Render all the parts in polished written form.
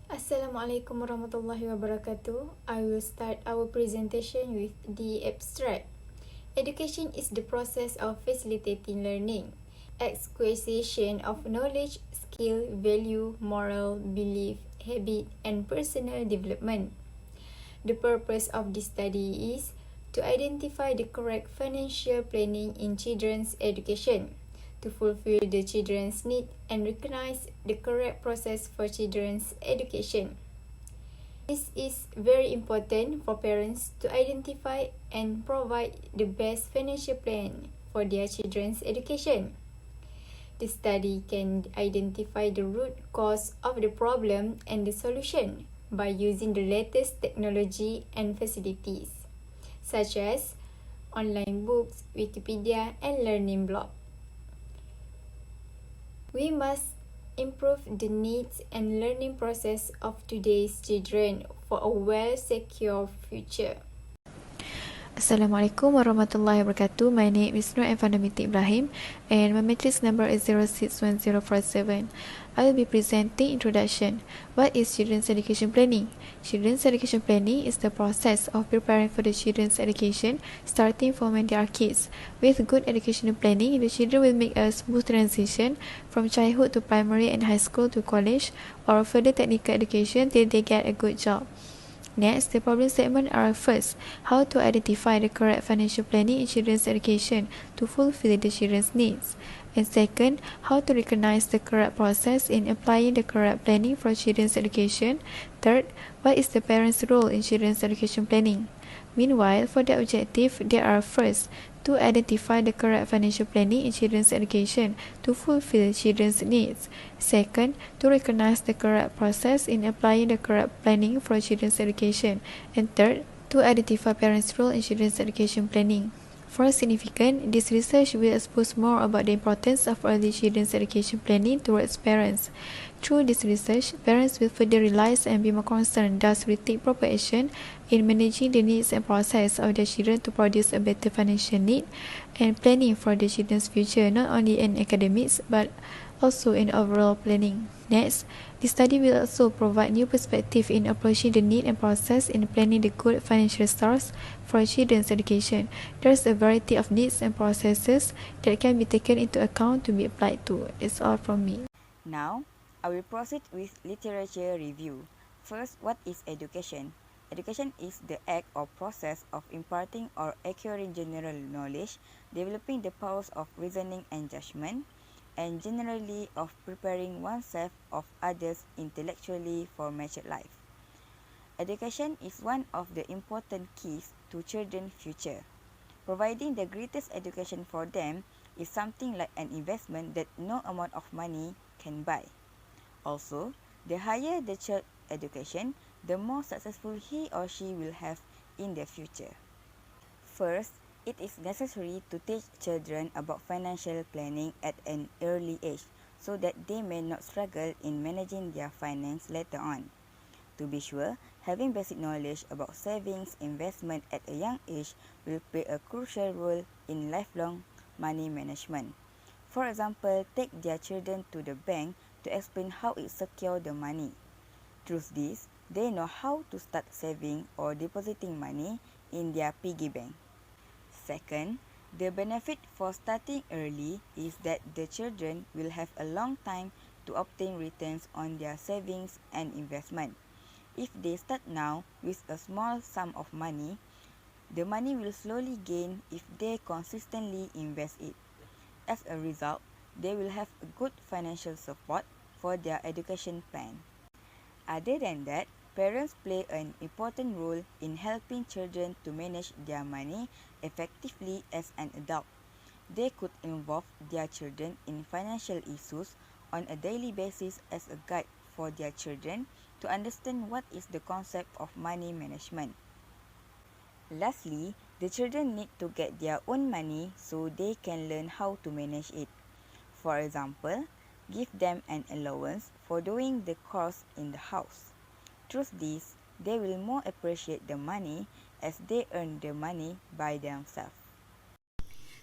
Assalamualaikum warahmatullahi wabarakatuh. I will start our presentation with the abstract. Education is the process of facilitating learning, acquisition of knowledge, skill, value, moral, belief, habit, and personal development. The purpose of this study is to identify the correct financial planning in children's education, to fulfill the children's need and recognize the correct process for children's education. This is very important for parents to identify and provide the best financial plan for their children's education. The study can identify the root cause of the problem and the solution by using the latest technology and facilities, such as online books, Wikipedia, and learning blog. We must improve the needs and learning process of today's children for a well-secure future. Assalamualaikum warahmatullahi wabarakatuh. My name is Nur Fanamiti Ibrahim and my matrix number is 061047. I will be presenting introduction. What is children's education planning? Children's education planning is the process of preparing for the children's education starting from when they are kids. With good educational planning, the children will make a smooth transition from childhood to primary and high school to college or further technical education till they get a good job. Next, the problem statement are first, how to identify the correct financial planning in children's education to fulfill the children's needs. And second, how to recognize the correct process in applying the correct planning for children's education. Third, what is the parent's role in children's education planning? Meanwhile, for the objective, there are first, to identify the correct financial planning in children's education to fulfill children's needs. Second, to recognize the correct process in applying the correct planning for children's education. And third, to identify parents' role in children's education planning. For significance, this research will expose more about the importance of early children's education planning towards parents. Through this research, parents will further realize and be more concerned, thus will take proper action in managing the needs and process of their children to produce a better financial need and planning for the children's future, not only in academics but also in overall planning. Next, the study will also provide new perspective in approaching the need and process in planning the good financial stars for children's education. There's a variety of needs and processes that can be taken into account to be applied to. That's all from me. Now, I will proceed with literature review. First, what is education? Education is the act or process of imparting or acquiring general knowledge, developing the powers of reasoning and judgment, and generally of preparing oneself of others intellectually for mature life. Education is one of the important keys to children's future. Providing the greatest education for them is something like an investment that no amount of money can buy. Also, the higher the child's education, the more successful he or she will have in the future. First, it is necessary to teach children about financial planning at an early age so that they may not struggle in managing their finance later on. To be sure, having basic knowledge about savings, investment at a young age will play a crucial role in lifelong money management. For example, take their children to the bank to explain how it secures the money. Through this, they know how to start saving or depositing money in their piggy bank. Second, the benefit for starting early is that the children will have a long time to obtain returns on their savings and investment. If they start now with a small sum of money, the money will slowly gain if they consistently invest it. As a result, they will have a good financial support for their education plan. Other than that, parents play an important role in helping children to manage their money effectively as an adult. They could involve their children in financial issues on a daily basis as a guide for their children to understand what is the concept of money management. Lastly, the children need to get their own money so they can learn how to manage it. For example, give them an allowance for doing the chores in the house. Through this, they will more appreciate the money as they earn the money by themselves.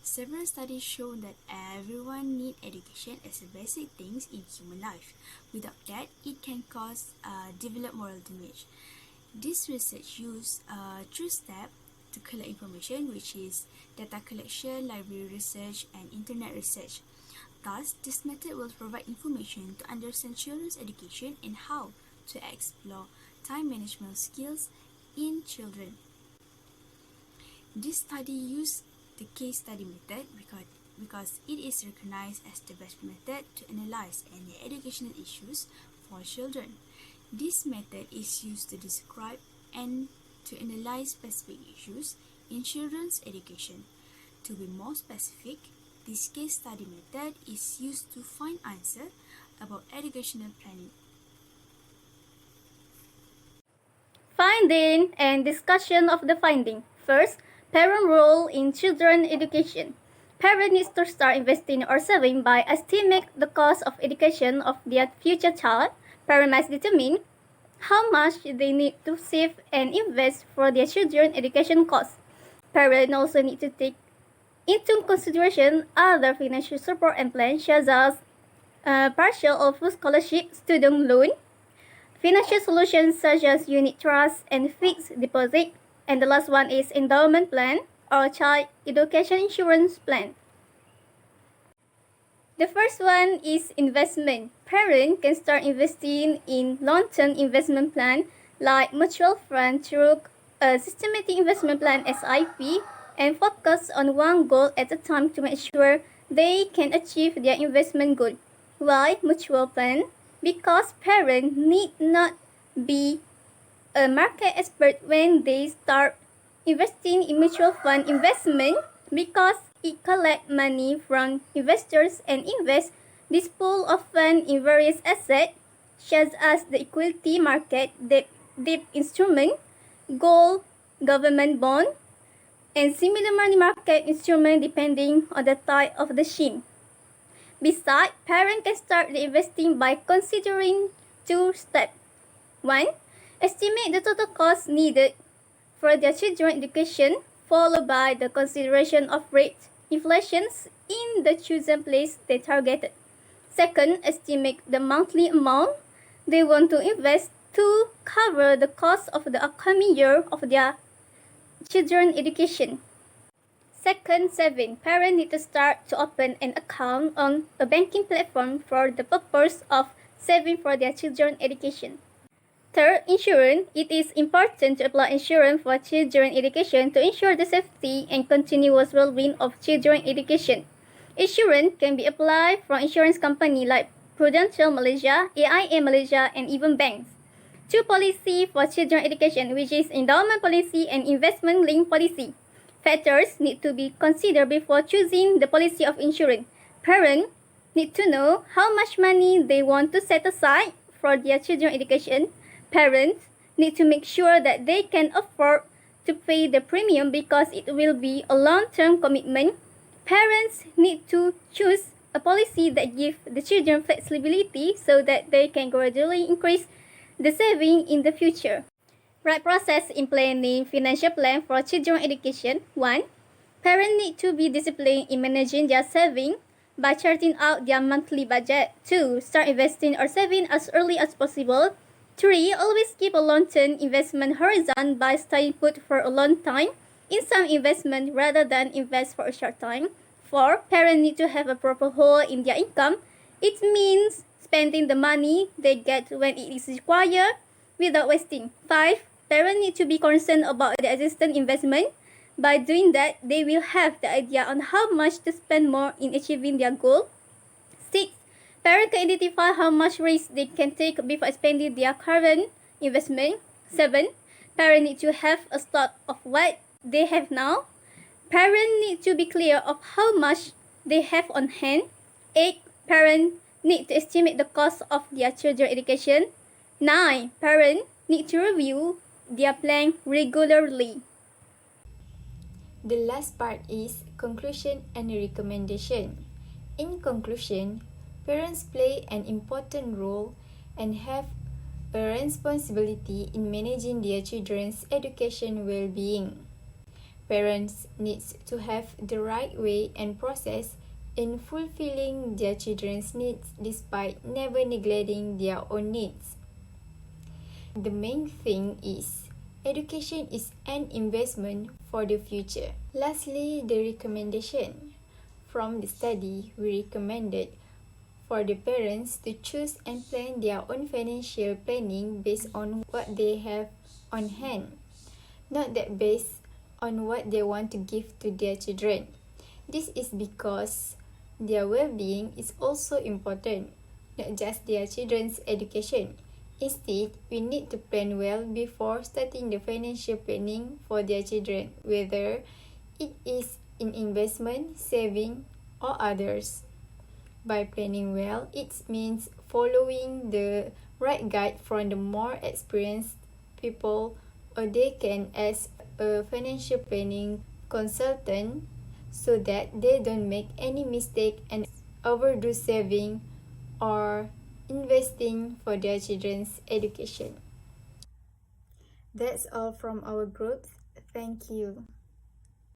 Several studies show that everyone needs education as a basic things in human life. Without that, it can cause develop moral damage. This research use three steps to collect information, which is data collection, library research, and internet research. Thus, this method will provide information to understand children's education and how to explore time management skills in children. This study used the case study method because it is recognized as the best method to analyze any educational issues for children. This method is used to describe and to analyze specific issues in children's education. To be more specific, this case study method is used to find answers about educational planning. Finding and discussion of the finding. First, parent role in children education. Parent needs to start investing or saving by estimate the cost of education of their future child. Parent must determine how much they need to save and invest for their children education costs. Parents also need to take into consideration other financial support and plans such as partial or full scholarship, student loan, financial solutions such as unit trust and fixed deposit, and the last one is endowment plan or child education insurance plan. The first one is investment. Parents can start investing in long-term investment plan like mutual fund through a systematic investment plan SIP and focus on one goal at a time to make sure they can achieve their investment goal. Why mutual fund? Because parents need not be a market expert when they start investing in mutual fund investment because it collects money from investors and invests this pool of funds in various assets such as the equity market, debt instrument, gold, government bond, and similar money market instrument depending on the type of the scheme. Besides, parents can start the investing by considering two steps. 1. Estimate the total cost needed for their children's education, followed by the consideration of rate inflations in the chosen place they targeted. Second, estimate the monthly amount they want to invest to cover the cost of the upcoming year of their children's education. Second, saving. Parents need to start to open an account on a banking platform for the purpose of saving for their children's education. Third, insurance. It is important to apply insurance for children's education to ensure the safety and continuous well-being of children's education. Insurance can be applied from insurance companies like Prudential Malaysia, AIA Malaysia, and even banks. Two policy for children's education, which is endowment policy and investment-linked policy. Factors need to be considered before choosing the policy of insurance. Parents need to know how much money they want to set aside for their children's education. Parents need to make sure that they can afford to pay the premium because it will be a long-term commitment. Parents need to choose a policy that gives the children flexibility so that they can gradually increase the saving in the future. Right process in planning financial plan for children's education. 1. Parents need to be disciplined in managing their saving by charting out their monthly budget. 2. Start investing or saving as early as possible. 3. Always keep a long-term investment horizon by staying put for a long time in some investment rather than invest for a short time. 4. Parents need to have a proper hold in their income. It means spending the money they get when it is required without wasting. 5. Parents need to be concerned about the existing investment. By doing that, they will have the idea on how much to spend more in achieving their goal. 6. Parents can identify how much risk they can take before spending their current investment. 7. Parents need to have a stock of what they have now. Parents need to be clear of how much they have on hand. 8. Parents need to estimate the cost of their children's education. 9. Parents need to review their plan regularly. The last part is conclusion and recommendation. In conclusion, parents play an important role and have a responsibility in managing their children's education well-being. Parents need to have the right way and process in fulfilling their children's needs despite never neglecting their own needs. The main thing is education is an investment for the future. Lastly, the recommendation. From the study, we recommended for the parents to choose and plan their own financial planning based on what they have on hand, not that based on what they want to give to their children. This is because their well-being is also important, not just their children's education. Instead, we need to plan well before starting the financial planning for their children, whether it is in investment, saving, or others. By planning well, it means following the right guide from the more experienced people, or they can ask a financial planning consultant so that they don't make any mistake and overdo saving or investing for their children's education. That's all from our group. Thank you.